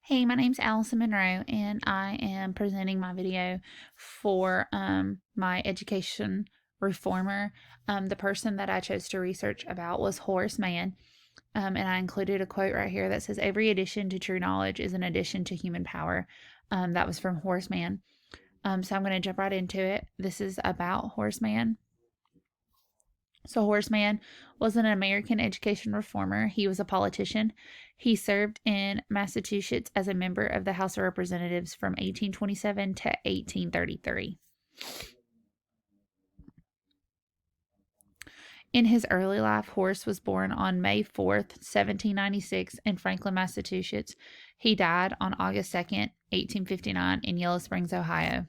Hey, my name's Allison Monroe, and I am presenting my video for my education reformer. The person that I chose to research about was Horace Mann, and I included a quote right here that says, "Every addition to true knowledge is an addition to human power." That was from Horace Mann. So I'm going to jump right into it. This is about Horace Mann. So, Horace Mann was an American education reformer. He was a politician. He served in Massachusetts as a member of the House of Representatives from 1827 to 1833. In his early life, Horace was born on May 4th, 1796, in Franklin, Massachusetts. He died on August 2nd, 1859, in Yellow Springs, Ohio.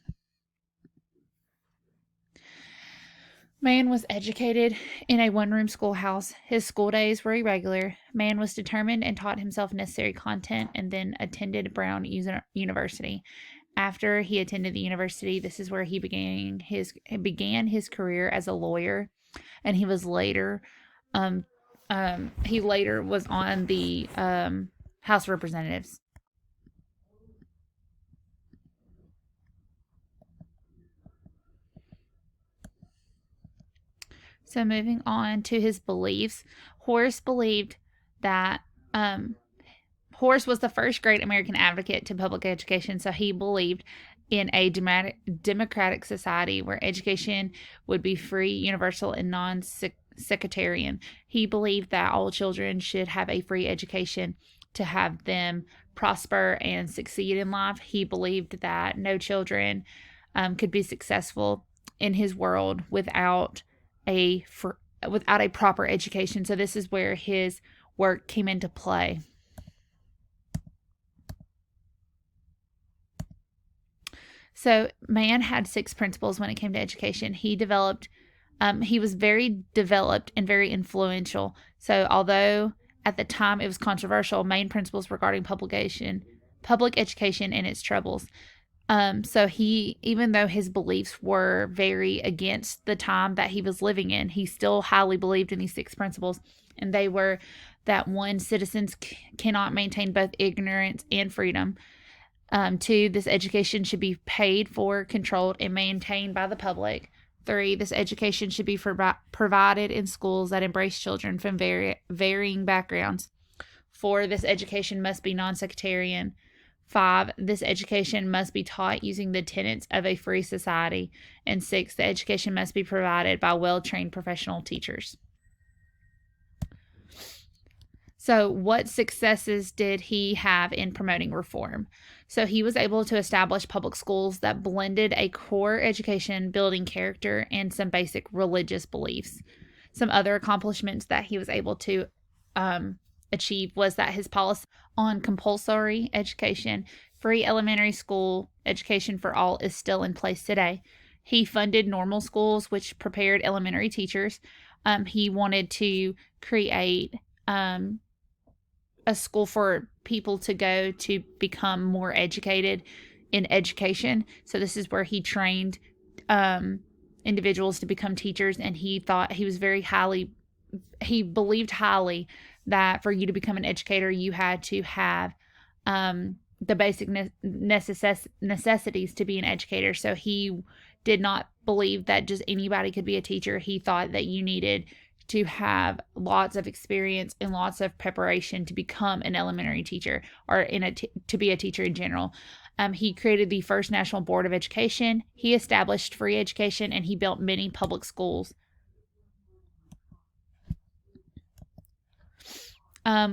Mann was educated in a one-room schoolhouse. His school days were irregular. Mann was determined and taught himself necessary content and then attended Brown University. After he attended the university, this is where he began his career as a lawyer, and he was later was on the House of Representatives. So moving on to his beliefs, Horace believed that Horace was the first great American advocate to public education, so he believed in a democratic society where education would be free, universal, and non-sectarian. He believed that all children should have a free education to have them prosper and succeed in life. He believed that no children could be successful in his world without a proper education. So this is where his work came into play. So Mann had 6 principles when it came to education. He was very developed and very influential. So although at the time it was controversial, main principles regarding public education and its troubles. So even though his beliefs were very against the time that he was living in, he still highly believed in these 6 principles. And they were that 1, citizens cannot maintain both ignorance and freedom. 2, this education should be paid for, controlled, and maintained by the public. 3, this education should be provided in schools that embrace children from varying backgrounds. 4, this education must be non-sectarian. 5, this education must be taught using the tenets of a free society. And 6, the education must be provided by well-trained professional teachers. So, what successes did he have in promoting reform? So, he was able to establish public schools that blended a core education, building character, and some basic religious beliefs. Some other accomplishments that he was able to achieve was that his policy on compulsory education, free elementary school education for all, is still in place today. He funded normal schools, which prepared elementary teachers. He wanted to create a school for people to go to become more educated in education. So this is where he trained individuals to become teachers, and he believed highly that for you to become an educator, you had to have the basic necessities to be an educator. So he did not believe that just anybody could be a teacher. He thought that you needed to have lots of experience and lots of preparation to become an elementary teacher or to be a teacher in general. He created the first National Board of Education. He established free education, and he built many public schools.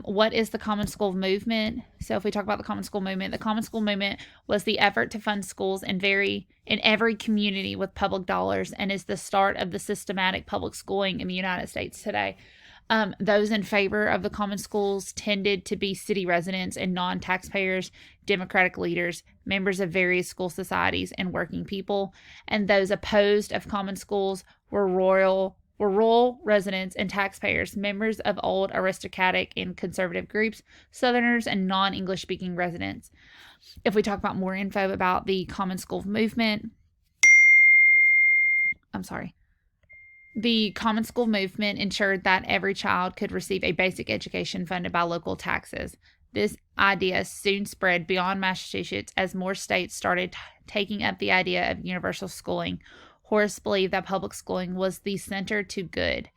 What is the Common School movement? So if we talk about the Common School movement was the effort to fund schools in every community with public dollars, and is the start of the systematic public schooling in the United States today. Those in favor of the common schools tended to be city residents and non-taxpayers, democratic leaders, members of various school societies, and working people. And those opposed of common schools were rural residents and taxpayers, members of old aristocratic and conservative groups, Southerners, and non-English speaking residents. If we talk about more info about the Common School movement, the Common School movement ensured that every child could receive a basic education funded by local taxes. This idea soon spread beyond Massachusetts as more states started taking up the idea of universal schooling. Horace believed that public schooling was the center to good.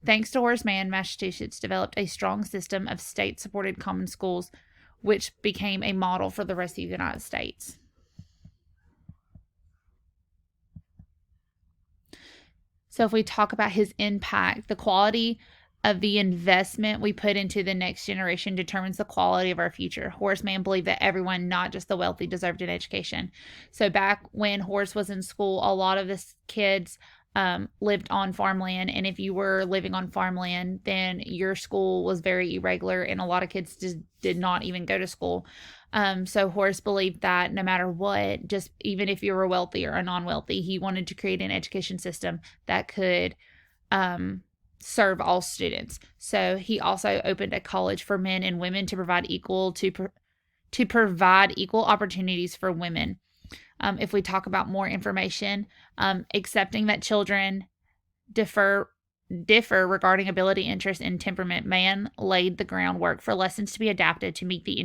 Thanks to Horace Mann, Massachusetts developed a strong system of state-supported common schools, which became a model for the rest of the United States. So if we talk about his impact, the quality of the investment we put into the next generation determines the quality of our future. Horace Mann believed that everyone, not just the wealthy, deserved an education. So back when Horace was in school, a lot of the kids lived on farmland, and if you were living on farmland, then your school was very irregular, and a lot of kids just did not even go to school. So Horace believed that no matter what, just even if you were wealthy or non-wealthy, he wanted to create an education system that could serve all students. So he also opened a college for men and women to provide equal opportunities for women. If we talk about more information, accepting that children differ regarding ability, interest, and temperament, Mann laid the groundwork for lessons to be adapted to meet the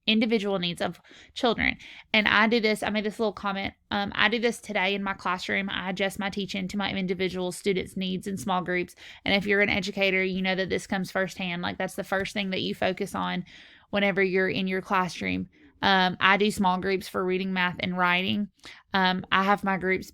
individual needs of children. And I made this little comment. I do this today in my classroom. I adjust my teaching to my individual students' needs in small groups. And if you're an educator, you know that this comes firsthand. Like, that's the first thing that you focus on whenever you're in your classroom. I do small groups for reading, math, and writing. I have my groups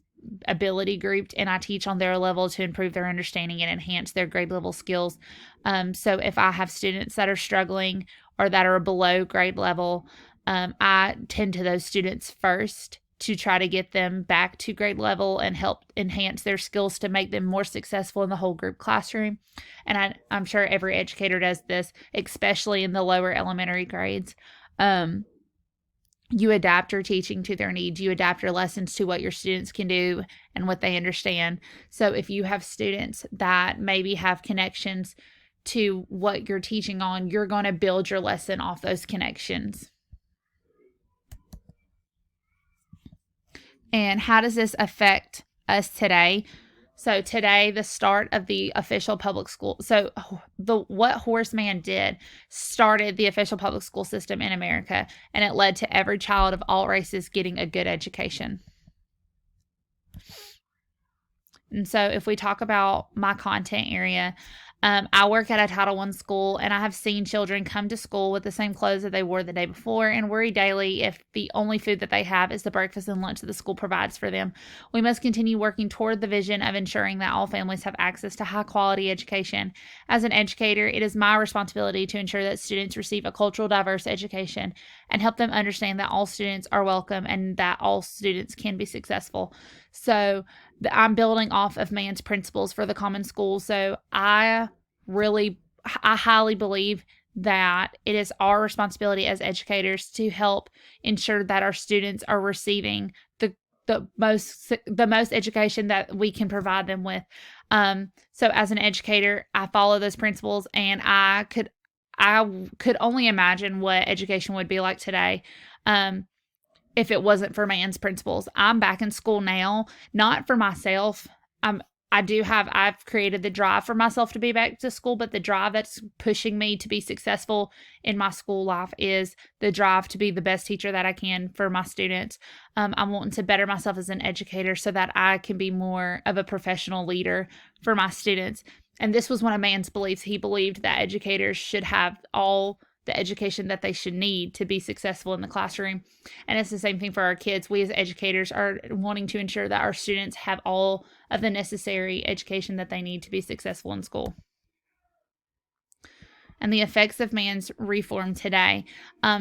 ability grouped, and I teach on their level to improve their understanding and enhance their grade level skills. So if I have students that are struggling or that are below grade level, I tend to those students first to try to get them back to grade level and help enhance their skills to make them more successful in the whole group classroom. And I'm sure every educator does this, especially in the lower elementary grades. You adapt your teaching to their needs. You adapt your lessons to what your students can do and what they understand. So if you have students that maybe have connections to what you're teaching on, you're going to build your lesson off those connections. And how does this affect us today? So today, the start of the official public school. So what Horace Mann did started the official public school system in America, and it led to every child of all races getting a good education. And so if we talk about my content area, I work at a Title I school, and I have seen children come to school with the same clothes that they wore the day before and worry daily if the only food that they have is the breakfast and lunch that the school provides for them. We must continue working toward the vision of ensuring that all families have access to high-quality education. As an educator, it is my responsibility to ensure that students receive a cultural diverse education and help them understand that all students are welcome and that all students can be successful. So I'm building off of Mann's principles for the common school. So I highly believe that it is our responsibility as educators to help ensure that our students are receiving the most education that we can provide them with. So as an educator, I follow those principles, and I could only imagine what education would be like today. If it wasn't for Mann's principles. I'm back in school now, not for myself. I've created the drive for myself to be back to school, but the drive that's pushing me to be successful in my school life is the drive to be the best teacher that I can for my students. I'm wanting to better myself as an educator so that I can be more of a professional leader for my students. And this was one of Mann's beliefs. He believed that educators should have all the education that they should need to be successful in the classroom. And it's the same thing for our kids. We as educators are wanting to ensure that our students have all of the necessary education that they need to be successful in school. And the effects of Mann's reform today.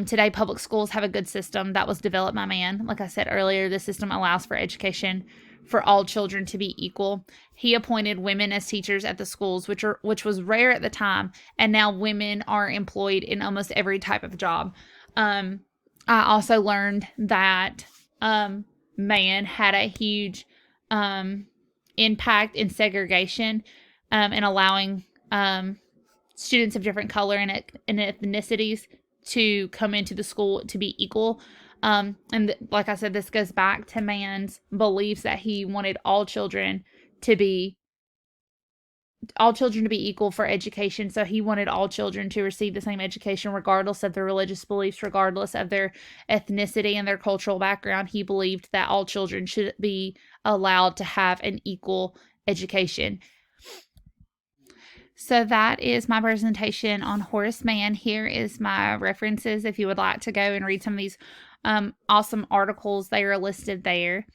Today, public schools have a good system that was developed by Mann. Like I said earlier, the system allows for education for all children to be equal. He appointed women as teachers at the schools, which was rare at the time, and now women are employed in almost every type of job. I also learned that Mann had a huge impact in segregation and allowing students of different color and ethnicities to come into the school to be equal. Like I said, this goes back to Mann's beliefs that he wanted all children to be all children to be equal for education. So he wanted all children to receive the same education, regardless of their religious beliefs, regardless of their ethnicity and their cultural background. He believed that all children should be allowed to have an equal education. So that is my presentation on Horace Mann. Here is my references if you would like to go and read some of these awesome articles. They are listed there.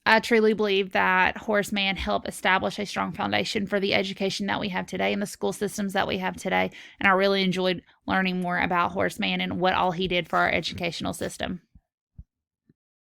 I truly believe that Horace Mann helped establish a strong foundation for the education that we have today and the school systems that we have today. And I really enjoyed learning more about Horace Mann and what all he did for our educational system.